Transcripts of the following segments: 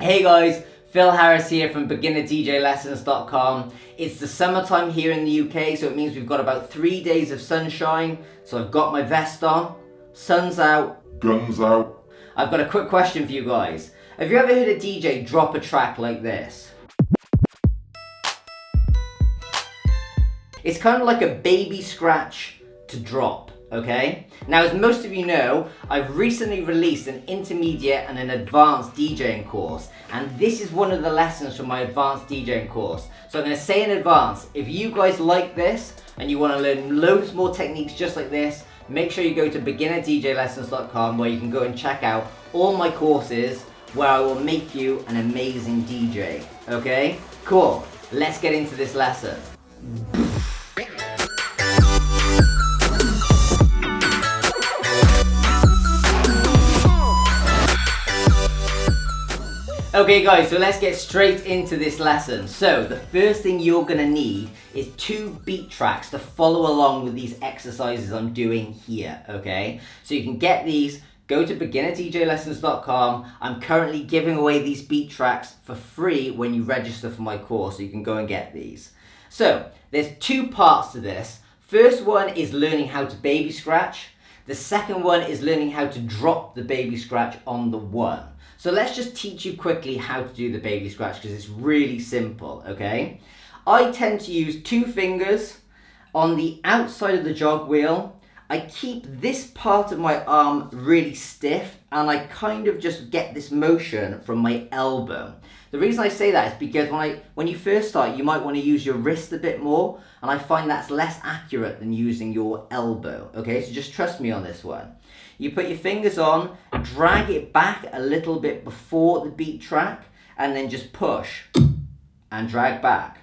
Hey guys, Phil Harris here from beginnerdjlessons.com. It's the summertime here in the UK, so it means we've got about 3 days of sunshine. So I've got my vest on, sun's out, Guns out. I've got a quick question for you guys. Have you ever heard a DJ drop a track like this? It's kind of like a baby scratch to drop, okay? Now, as most of you know, I've recently released an intermediate and an advanced DJing course, and this is one of the lessons from my advanced DJing course. So I'm going to say in advance, if you guys like this and you want to learn loads more techniques just like this, make sure you go to beginnerdjlessons.com where you can go and check out all my courses where I will make you an amazing DJ, okay? Cool, let's get into this lesson. Okay guys, so let's get straight into this lesson. So the first thing you're going to need is 2 beat tracks to follow along with these exercises I'm doing here, okay? So you can get these, go to beginnerdjlessons.com. I'm currently giving away these beat tracks for free when you register for my course, so you can go and get these. So there's 2 parts to this. First one is learning how to baby scratch. The second one is learning how to drop the baby scratch on the 1. So let's just teach you quickly how to do the baby scratch because it's really simple, okay? I tend to use 2 fingers on the outside of the jog wheel. I keep this part of my arm really stiff and I kind of just get this motion from my elbow. The reason I say that is because when you first start, you might want to use your wrist a bit more, and I find that's less accurate than using your elbow, okay? So just trust me on this one. You put your fingers on, drag it back a little bit before the beat track, and then just push and drag back.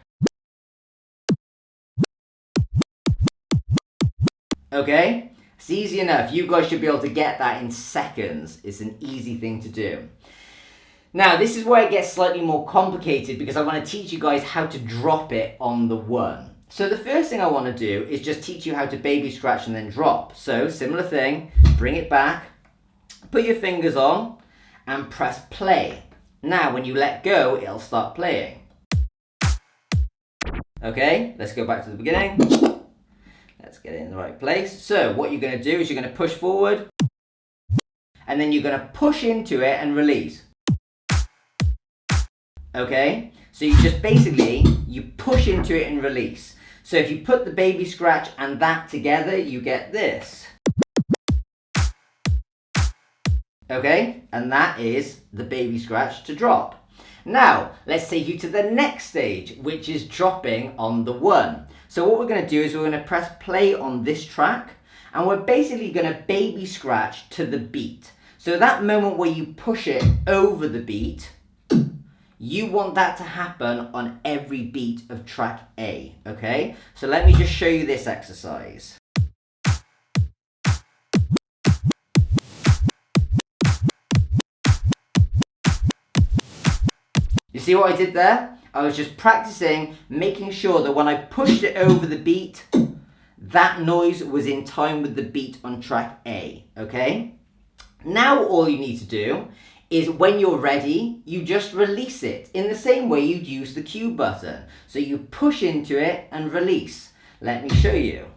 Okay? It's easy enough. You guys should be able to get that in seconds. It's an easy thing to do. Now, this is where it gets slightly more complicated because I want to teach you guys how to drop it on the 1. So the first thing I want to do is just teach you how to baby scratch and then drop. So similar thing, bring it back, put your fingers on and press play. Now when you let go, it'll start playing. Okay, let's go back to the beginning. Let's get it in the right place. So what you're going to do is you're going to push forward and then you're going to push into it and release. Okay, so you just basically, you push into it and release. So if you put the baby scratch and that together, you get this. Okay, and that is the baby scratch to drop. Now, let's take you to the next stage, which is dropping on the 1. So what we're going to do is we're going to press play on this track, and we're basically going to baby scratch to the beat. So that moment where you push it over the beat, you want that to happen on every beat of track A, okay? So let me just show you this exercise. You see what I did there? I was just practicing, making sure that when I pushed it over the beat, that noise was in time with the beat on track A, okay? Now all you need to do is when you're ready, you just release it in the same way you'd use the Q button. So you push into it and release. Let me show you.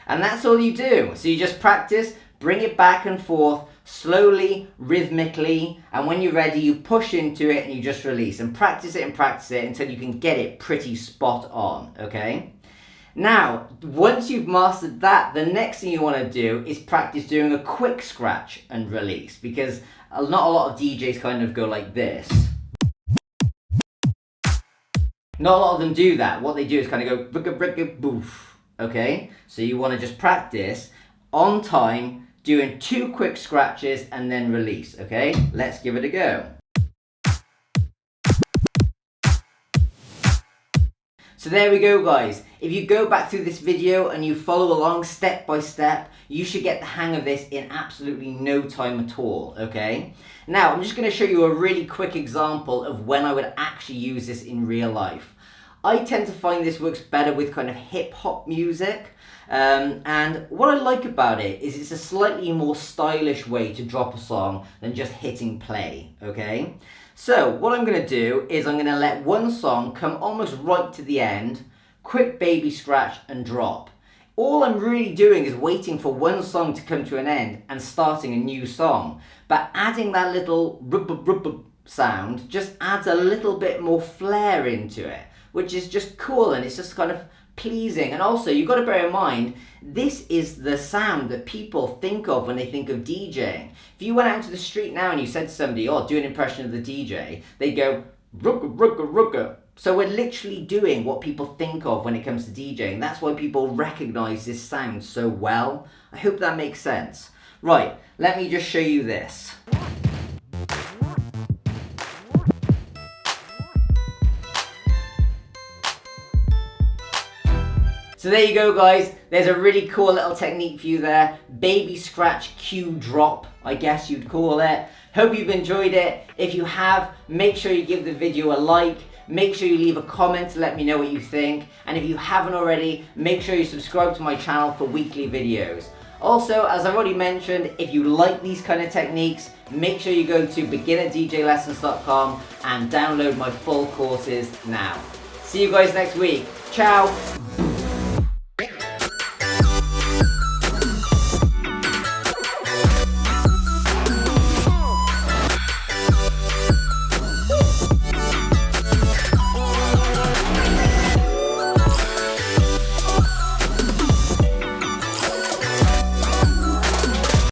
And that's all you do. So you just practice, bring it back and forth, slowly, rhythmically, and when you're ready, you push into it and you just release. And practice it until you can get it pretty spot on, okay? Now, once you've mastered that, the next thing you want to do is practice doing a quick scratch and release, because not a lot of DJs kind of go like this. Not a lot of them do that. What they do is kind of go bricka bricka boof, okay? So you want to just practice on time, doing 2 quick scratches and then release, okay? Let's give it a go. So there we go guys, if you go back through this video and you follow along step by step, you should get the hang of this in absolutely no time at all, okay? Now I'm just going to show you a really quick example of when I would actually use this in real life. I tend to find this works better with kind of hip hop music. And what I like about it is it's a slightly more stylish way to drop a song than just hitting play, okay? So what I'm going to do is I'm going to let one song come almost right to the end, quick baby scratch and drop. All I'm really doing is waiting for one song to come to an end and starting a new song. But adding that little rub sound just adds a little bit more flair into it, which is just cool, and it's just kind of pleasing. And also, you've got to bear in mind, this is the sound that people think of when they think of DJing. If you went out to the street now and you said to somebody, oh, do an impression of the DJ, they'd go, rugga, rugga, rugga. So we're literally doing what people think of when it comes to DJing. That's why people recognize this sound so well. I hope that makes sense. Right, let me just show you this. So there you go, guys. There's a really cool little technique for you there. Baby scratch cue drop, I guess you'd call it. Hope you've enjoyed it. If you have, make sure you give the video a like. Make sure you leave a comment to let me know what you think. And if you haven't already, make sure you subscribe to my channel for weekly videos. Also, as I've already mentioned, if you like these kind of techniques, make sure you go to beginnerdjlessons.com and download my full courses now. See you guys next week. Ciao.